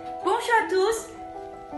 Bonjour à tous,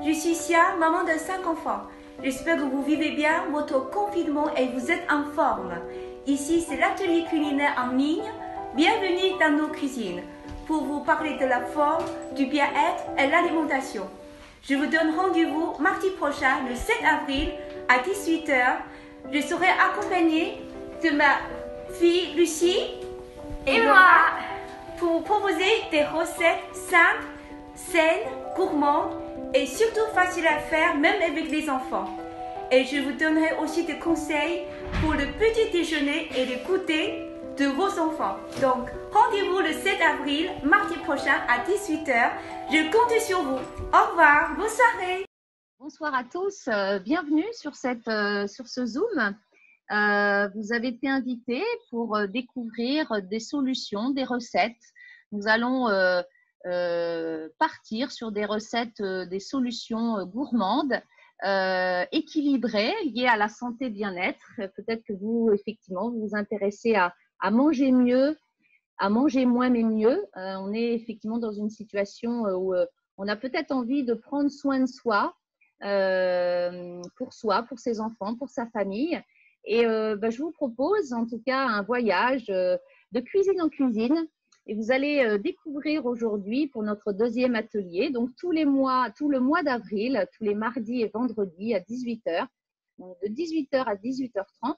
je suis Sia, maman de 5 enfants. J'espère que vous vivez bien votre confinement et vous êtes en forme. Ici, c'est l'atelier culinaire en ligne. Bienvenue dans nos cuisines pour vous parler de la forme, du bien-être et l'alimentation. Je vous donne rendez-vous mardi prochain, le 7 avril, à 18 h. Je serai accompagnée de ma fille Lucie et moi pour vous proposer des recettes simples, saines, gourmandes et surtout faciles à faire même avec les enfants. Et je vous donnerai aussi des conseils pour le petit déjeuner et le goûter de vos enfants. Donc, rendez-vous le 7 avril, mardi prochain à 18 h. Je compte sur vous. Au revoir, bonne soirée. Bonsoir à tous, bienvenue sur ce Zoom. Vous avez été invités pour découvrir des solutions, des recettes. Nous allons partir sur des recettes, des solutions gourmandes, équilibrées, liées à la santé bien-être. Peut-être que vous, effectivement, vous vous intéressez à manger mieux, à manger moins mais mieux. On est effectivement dans une situation où on a peut-être envie de prendre soin de soi, pour ses enfants, pour sa famille. Et je vous propose en tout cas un voyage de cuisine en cuisine. Et vous allez découvrir aujourd'hui pour notre deuxième atelier, donc tout le mois d'avril, tous les mardis et vendredis à 18 h, donc de 18 h à 18 h 30,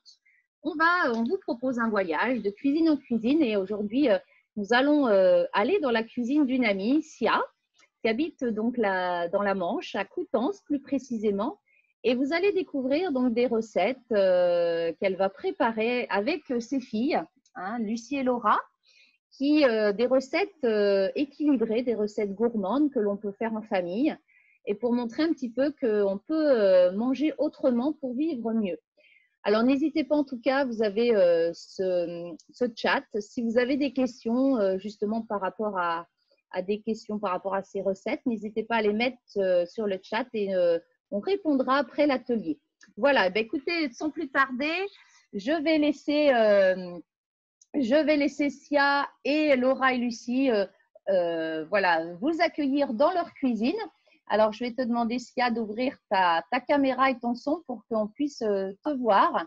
on vous propose un voyage de cuisine en cuisine. Et aujourd'hui, nous allons aller dans la cuisine d'une amie, Sia, qui habite donc dans la Manche, à Coutances plus précisément. Et vous allez découvrir donc des recettes qu'elle va préparer avec ses filles, Lucie et Laura, des recettes équilibrées, des recettes gourmandes que l'on peut faire en famille, et pour montrer un petit peu qu'on peut manger autrement pour vivre mieux. Alors, n'hésitez pas, en tout cas, vous avez ce chat. Si vous avez des questions justement par rapport à ces recettes, n'hésitez pas à les mettre sur le chat et on répondra après l'atelier. Voilà, écoutez, sans plus tarder, je vais laisser Sia et Laura et Lucie vous accueillir dans leur cuisine. Alors, je vais te demander, Sia, d'ouvrir ta caméra et ton son pour qu'on puisse te voir.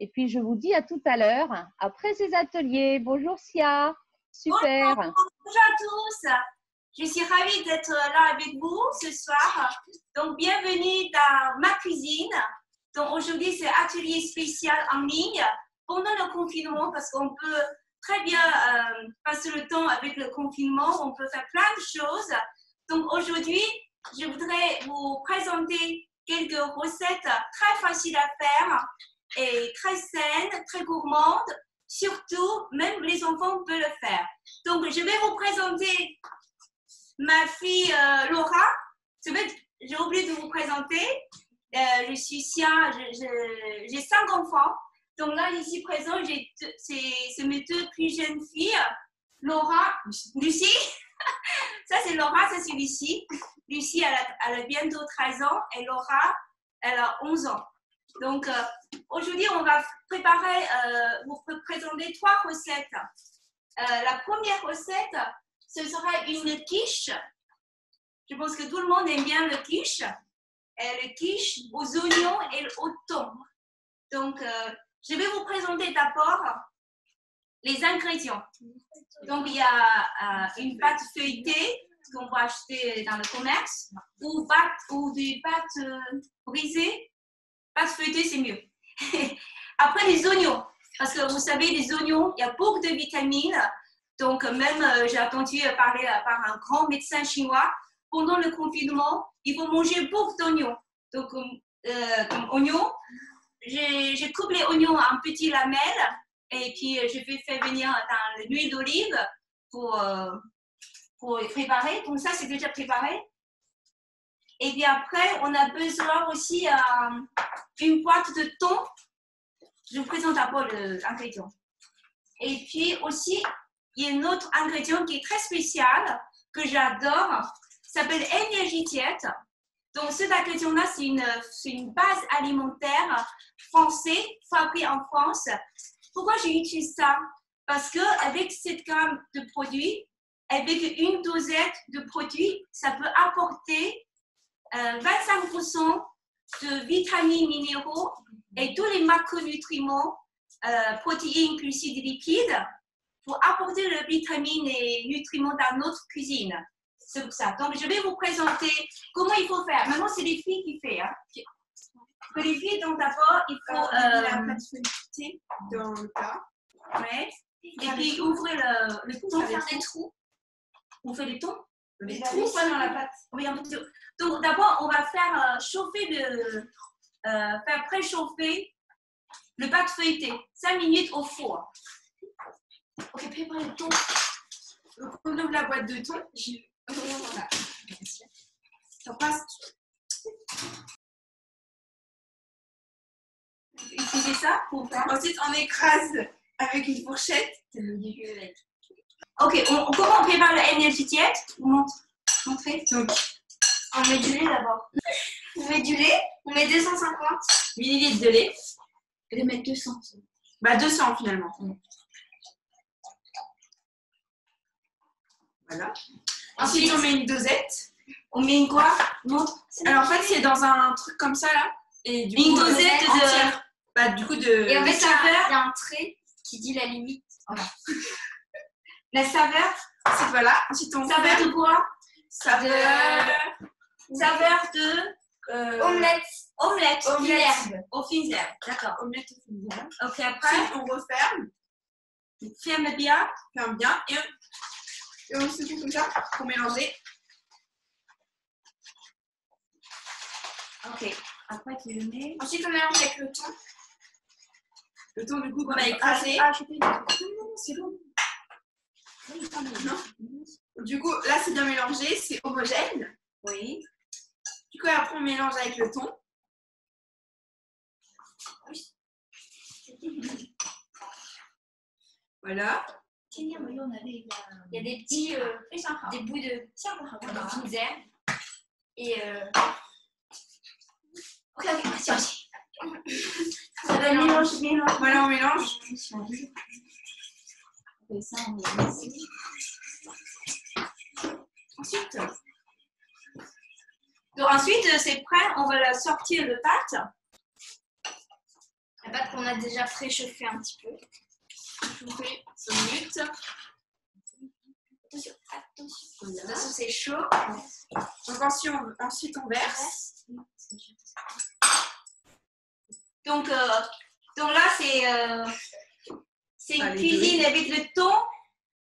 Et puis, je vous dis à tout à l'heure, après ces ateliers. Bonjour, Sia. Super. Bonjour à tous. Je suis ravie d'être là avec vous ce soir. Donc, bienvenue dans ma cuisine. Donc, aujourd'hui, c'est atelier spécial en ligne pendant le confinement parce qu'on peut très bien passer le temps avec le confinement. On peut faire plein de choses. Donc, aujourd'hui, je voudrais vous présenter quelques recettes très faciles à faire et très saines, très gourmandes. Surtout, même les enfants peuvent le faire. Donc, je vais vous présenter ma fille Laura. J'ai oublié de vous présenter. Je suis Sia, j'ai 5 enfants. Donc là, ici présent, c'est mes 2 plus jeunes filles. Laura, Lucie. Ça, c'est Laura, ça, c'est Lucie. Lucie, elle a bientôt 13 ans et Laura, elle a 11 ans. Donc, aujourd'hui, on va vous présenter 3 recettes. La première recette, ce sera une quiche. Je pense que tout le monde aime bien le quiche. Le quiche aux oignons et au thon. Donc, je vais vous présenter d'abord les ingrédients. Donc, il y a une pâte feuilletée qu'on peut acheter dans le commerce ou des pâtes brisées. Pâte feuilletée, c'est mieux. Après, les oignons. Parce que vous savez, les oignons, il y a beaucoup de vitamines. Donc, même, j'ai entendu parler par un grand médecin chinois, pendant le confinement, il faut manger beaucoup d'oignons. Donc, comme oignons, je coupe les oignons en petites lamelles et puis je vais faire venir dans l'huile d'olive pour préparer. Donc, ça, c'est déjà préparé. Et puis après, on a besoin aussi d'une boîte de thon. Je vous présente d'abord l'ingrédient. Et puis aussi, il y a un autre ingrédient qui est très spécial, que j'adore, s'appelle Énergie Diète. Donc, cet ingrédient-là, c'est une base alimentaire française, fabriquée en France. Pourquoi j'utilise ça? Parce qu'avec cette gamme de produits, avec une dosette de produits, ça peut apporter 25% de vitamines, minéraux et tous les macronutriments, protéines, glucides, lipides, pour apporter les vitamines et nutriments dans notre cuisine. C'est pour ça. Donc, je vais vous présenter comment il faut faire. Maintenant, c'est les filles qui font. Hein. Pour les filles, donc d'abord, il faut la pâte feuilletée dans le plat. Ouais. Et puis, ouvrez le thon avec des trous. On fait les thons. Les trous dans la pâte. Oui, un petit peu. Donc, d'abord, on va faire chauffer faire préchauffer le pâte feuilleté. 5 minutes au four. Ok, préparez le thon. Donc, on ouvre la boîte de thon. Voilà. Ça passe. Utilisez ça pour faire. Ensuite, on écrase avec une fourchette. Ok, comment on prépare l'énergie tiède? Montrez. Donc, on met du lait d'abord. On met du lait, on met 250 millilitres de lait. Et de mettre 200. Bah, 200 finalement. Voilà. Ensuite, on met une dosette. On met une quoi? Montre. Alors, en fait, c'est dans un truc comme ça là. Et du Une coup, dosette de. Bah, du coup, de. Et en fait, il y saveur. a un trait qui dit la limite. Voilà. La saveur. Ensuite, voilà. Ensuite, on Saveur de quoi? saveur de. Omelette. Omelette. Omelette. Aux fines herbes. D'accord. Omelette au fond. Ok, après, Ensuite, on referme. ferme bien. Ferme bien. Et on secoue comme ça pour mélanger. Ok. Après, tu le mets. Ensuite, on mélange avec le thon. Le thon, du coup, qu'on a écrasé. Je peux Non, c'est bon. Non. Du coup, là, c'est bien mélangé. C'est homogène. Oui. Du coup, après, on mélange avec le thon. Voilà. Il y a des petits des bouts de fines herbes. Et Ok, merci. Mélange. Voilà, on mélange. Ensuite, donc ensuite c'est prêt, on va la sortir le pâte. la pâte qu'on a déjà préchauffée un petit peu. Chauffer 5 minutes. Attention. Voilà. Attention, c'est chaud. Donc ensuite on verse. Donc là c'est une Allez, cuisine avec le thon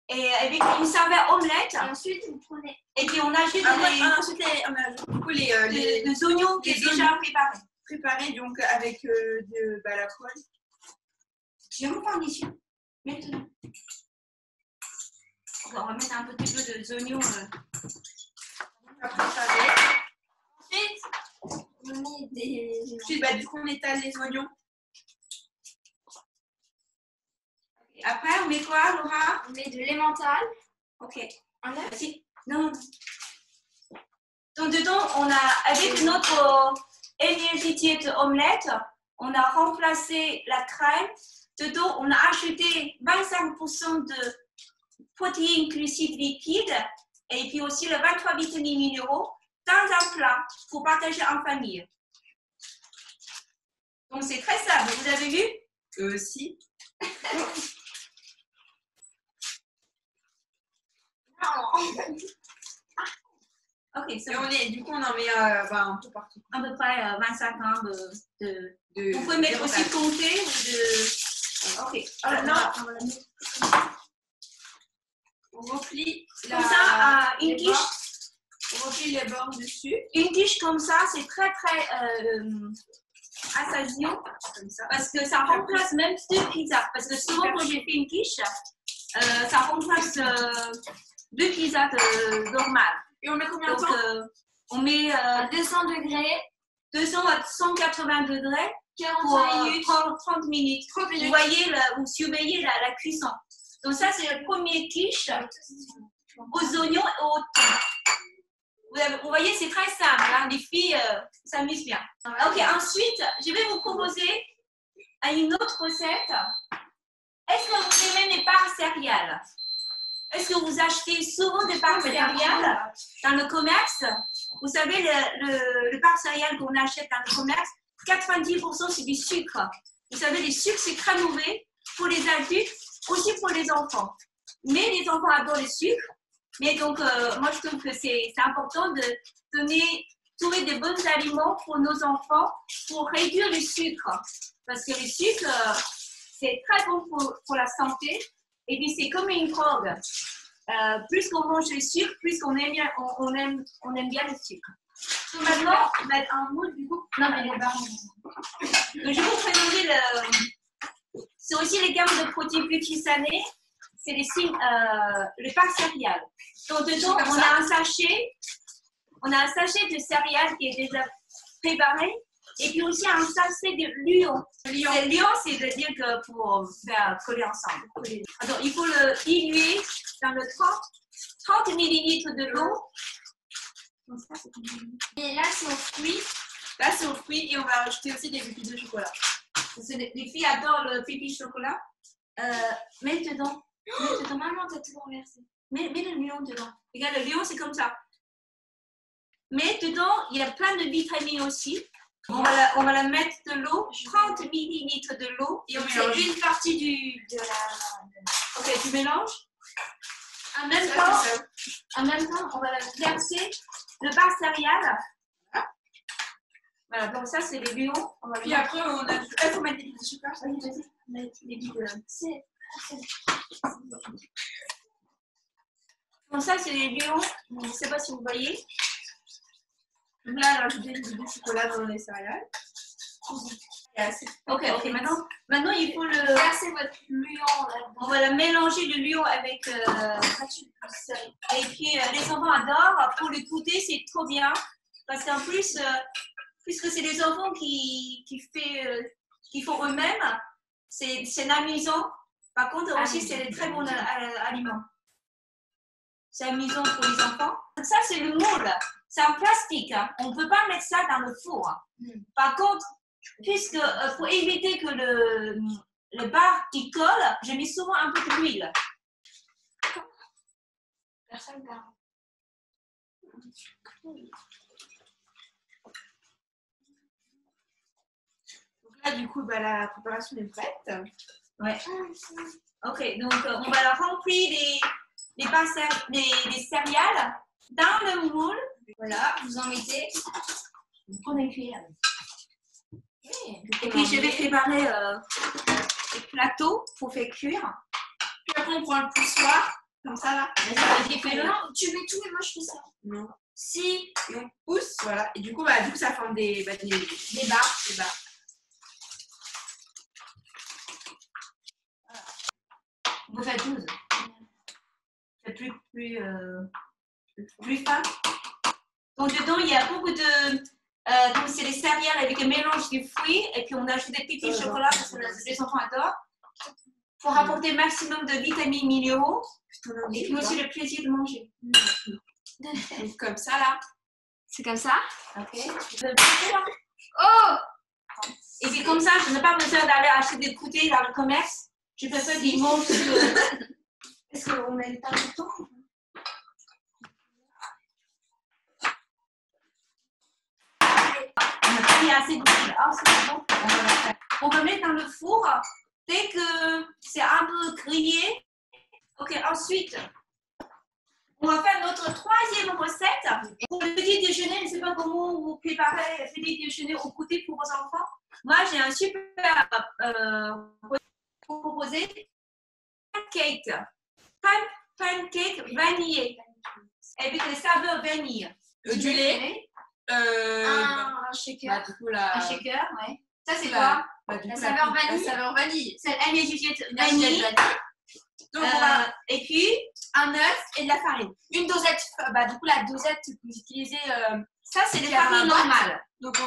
et avec une saveur omelette. Et ensuite, vous prenez. Et puis on ajoute Ensuite on ajoute du coup les oignons qui sont déjà préparés. préparés donc avec de la poêle. Tu viens me prendre ici maintenant. On va mettre un petit peu d'oignons. On va préparer. Ensuite, on met des. Ensuite, bah, du coup on étale les oignons. Après, on met quoi, Laura? On met de l'emmental. Ok. Un œuf. Vas-y. Non. Donc, dedans, on a, avec notre énergie tiède omelette, on a remplacé la crème. Dedans, on a ajouté 25% de protéines, glucides, lipides et puis aussi le 23 vitamines minéraux dans un plat pour partager en famille. Donc, c'est très simple. Vous avez vu? Si. Ok, Et c'est bon. du coup on en met un peu partout. À peu près 25 ans de... Vous pouvez mettre aussi de comté ou de... Ok. Alors, non. On replie comme ça, une quiche. On replie les bords dessus. Une quiche comme ça, c'est très très assasiant Comme ça. parce que ça remplace même deux pizzas. Parce que souvent quand j'ai fait une quiche, ça remplace deux pizzas normales. Et on met combien de Donc temps? on met À 200 degrés, 200 à 180 degrés 45 pour minutes. 30 minutes. 30 Vous minutes. voyez, vous surveillez la cuisson. Donc ça, c'est le premier quiche aux oignons et au thon. Vous voyez, c'est très simple. Hein? Les filles s'amusent bien. Ok, ensuite, je vais vous proposer une autre recette. Est-ce que vous aimez les barres céréales? est-ce que vous achetez souvent des pâtes céréales dans le commerce? Vous savez, le pâtes céréales qu'on achète dans le commerce, 90% c'est du sucre. Vous savez, le sucre c'est très mauvais pour les adultes, aussi pour les enfants. Mais les enfants adorent le sucre. Mais donc, moi je trouve que c'est important de trouver des bons aliments pour nos enfants pour réduire le sucre. Parce que le sucre, c'est très bon pour la santé. Et puis, c'est comme une drogue. Plus qu'on mange le sucre, plus qu'on aime bien, on aime bien le sucre. Donc maintenant, on va mettre un mot du coup. Non, mais les barres. Donc, je vais vous présenter c'est aussi les gammes de protéines plus cuissanées. C'est le pack céréales. Donc, dedans, on a un sachet de céréales qui est déjà préparé. Et puis aussi un sachet de lion. Lion, c'est-à-dire que pour faire coller ensemble. Alors, il faut le diluer dans le 30 ml de l'eau. Et là, c'est aux fruits. Là, c'est aux fruits et on va rajouter aussi des pépites de chocolat. Les filles adorent le pipi chocolat. Mets dedans. Maman, t'as tout renversé. Mets le lion dedans. Regarde, le lion, c'est comme ça. Mais dedans, il y a plein de vitamines aussi. On va la mettre de l'eau, 30 ml de l'eau. Et on mélange une partie de la... Ok, tu mélanges. En même temps, on va la verser le bar céréales. Voilà, donc ça, c'est les lions. Puis après, il faut mettre des billes de sucre. Donc ça, c'est les lions. Je ne sais pas si vous voyez. Donc là, rajouter des billes de chocolat dans les céréales. Ok, maintenant il faut le... Versez votre lion là-dedans. On va la mélanger le lion avec... Et puis les enfants adorent. Pour le goûter, c'est trop bien. Parce qu'en plus, puisque c'est les enfants qui font eux-mêmes, c'est amusant. Par contre, aussi, c'est un très bon aliment. C'est amusant pour les enfants. Ça, c'est le moule. C'est en plastique. Hein. On ne peut pas mettre ça dans le four. Par contre, puisque pour éviter que le bar qui colle, je mets souvent un peu d'huile. Personne ne parle. Donc là, du coup, la préparation est prête. Ouais. Ok, donc on va remplir les céréales dans le moule. Voilà, vous en mettez. Vous prenez une cuillère. Et puis je vais préparer le plateau pour faire cuire. Puis après, on prend le poussoir, comme ça là. Non, tu mets tout et moi je fais ça. Non. Si. Et on pousse, voilà. Et du coup, ça forme des barres. Vous faites 12. C'est plus fin. Donc dedans, il y a beaucoup de... donc c'est les céréales avec un mélange de fruits. Et puis on ajoute des petits chocolats parce que les enfants adorent. Pour apporter le maximum de vitamines minéraux. Et puis aussi le plaisir de manger. Donc comme ça là. C'est comme ça. Ok. Oh! Et puis comme ça, je n'ai pas besoin d'aller acheter des goûters dans le commerce. Je préfère qu'ils mangent que... Est-ce qu'on met le temps du temps? On a pris assez d'huile. Ah, c'est bon. On va mettre dans le four. Dès que c'est un peu grillé. Ok, ensuite, on va faire notre troisième recette. Pour le petit déjeuner, je ne sais pas comment vous préparez le petit déjeuner au goûter pour vos enfants. Moi, j'ai un super pour proposer pancake vanillé avec les saveurs vanille. Du lait. Un shaker. Du coup, là. Un shaker, ouais. Ça, c'est La- quoi? du La coup, saveur vanille. La saveur vanille. C'est un étiquette La vanille. Donc, on va Et puis, un œuf et de la farine. une dosette. Du coup, la dosette que vous utilisez. Ça, c'est les Faire farines la boîte. normales. Donc,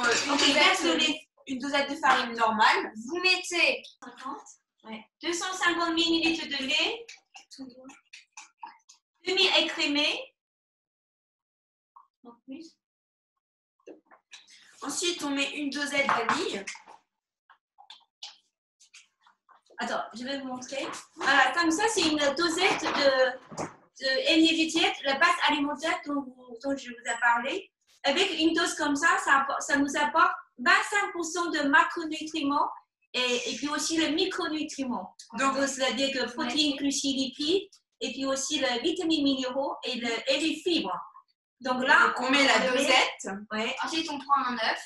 Une dosette de farine normale. Vous mettez 250 ml de lait. Demi-écrémé. Plus. Ensuite, on met une dosette de vanille. Attends, je vais vous montrer. Voilà, comme ça, c'est une dosette de énergétique, la base alimentaire dont je vous ai parlé. Avec une dose comme ça nous apporte 25% de macronutriments et puis aussi les micronutriments. Donc, c'est-à-dire que protéines, glucides, lipides, et puis aussi les vitamines minéraux et les fibres. Donc là, on met la dosette. Ouais. Ensuite, on prend un œuf.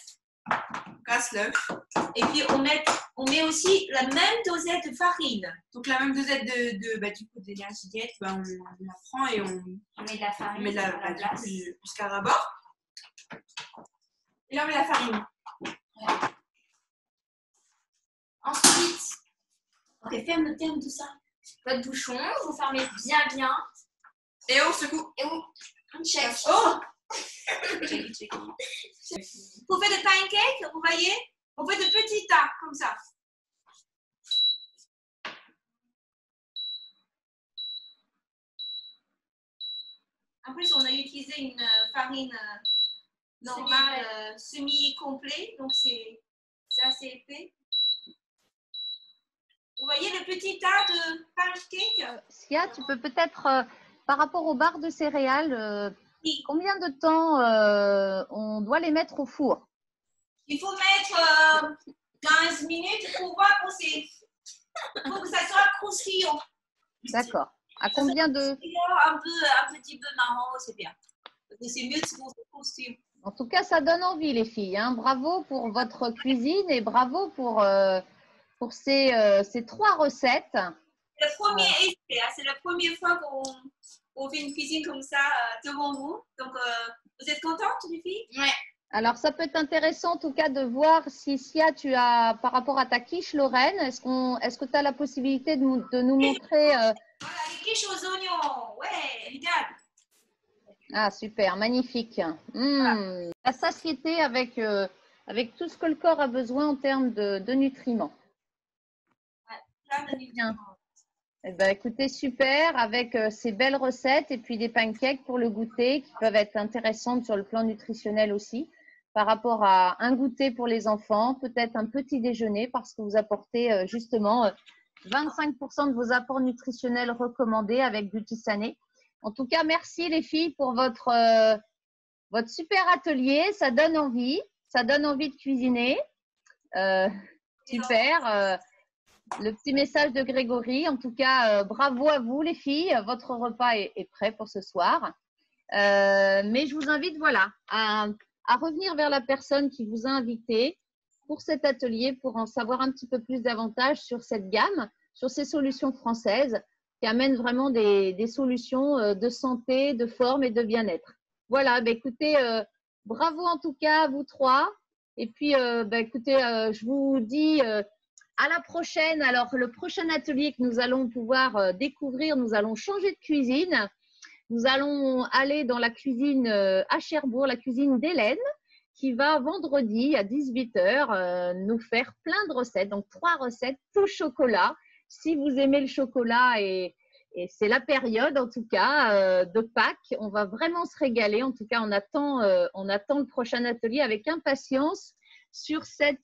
On casse l'œuf. Et puis, on met aussi la même dosette de farine. Donc, la même dosette du coup, d'énergie diète, on la prend et on met de la farine. On met du scarabord. Et là, on met la farine. Ouais. Ensuite, ok, ferme tout ça. Votre bouchon, vous fermez bien. Et on secoue. Et on check. Oh! Check. Pour faire des pancakes, vous voyez, on fait de petits tas comme ça. En plus, on a utilisé une farine normale, semi-complet, donc c'est assez épais. Vous voyez le petit tas de pancakes? Sia, tu peux peut-être, par rapport aux barres de céréales, oui. Combien de temps on doit les mettre au four? Il faut mettre 15 minutes pour voir pour que ça soit croustillant. D'accord. À combien de… Un petit peu marron, c'est bien. C'est mieux si on se croustillant. En tout cas, ça donne envie, les filles. Hein. Bravo pour votre cuisine et bravo pour ces 3 recettes. C'est le premier essai, c'est la première fois qu'on fait une cuisine comme ça devant vous. Donc, vous êtes contente, les filles? Ouais. Alors, ça peut être intéressant en tout cas de voir si Sia, tu as, par rapport à ta quiche Lorraine, est-ce que tu as la possibilité de nous montrer… Voilà, les quiches aux oignons. Ouais, regarde. Ah, super, magnifique. Voilà. La satiété avec tout ce que le corps a besoin en termes de nutriments. Ouais, plein de nutriments. Eh ben, écoutez, super, avec ces belles recettes et puis des pancakes pour le goûter qui peuvent être intéressantes sur le plan nutritionnel aussi, par rapport à un goûter pour les enfants, peut-être un petit déjeuner parce que vous apportez justement 25% de vos apports nutritionnels recommandés avec Beauty Sané. En tout cas, merci les filles pour votre super atelier. Ça donne envie de cuisiner. Super. Le petit message de Grégory. En tout cas, bravo à vous les filles. Votre repas est prêt pour ce soir. Mais je vous invite à revenir vers la personne qui vous a invité pour cet atelier pour en savoir un petit peu plus davantage sur cette gamme, sur ces solutions françaises qui amènent vraiment des solutions de santé, de forme et de bien-être. Voilà, écoutez, bravo en tout cas à vous 3. Et puis, écoutez, je vous dis à la prochaine. Alors, le prochain atelier que nous allons pouvoir découvrir, nous allons changer de cuisine. Nous allons aller dans la cuisine à Cherbourg, la cuisine d'Hélène, qui va vendredi à 18 h nous faire plein de recettes. Donc, 3 recettes tout chocolat. Si vous aimez le chocolat et c'est la période en tout cas de Pâques, on va vraiment se régaler. En tout cas, on attend le prochain atelier avec impatience sur ces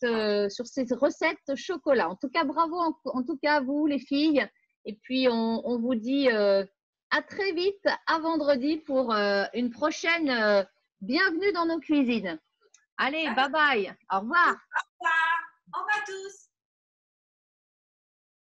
recettes chocolat. En tout cas, bravo en tout cas à vous les filles. Et puis, on vous dit à très vite, à vendredi pour une prochaine bienvenue dans nos cuisines. Allez, bye bye. Au revoir. Au revoir. Au revoir tous.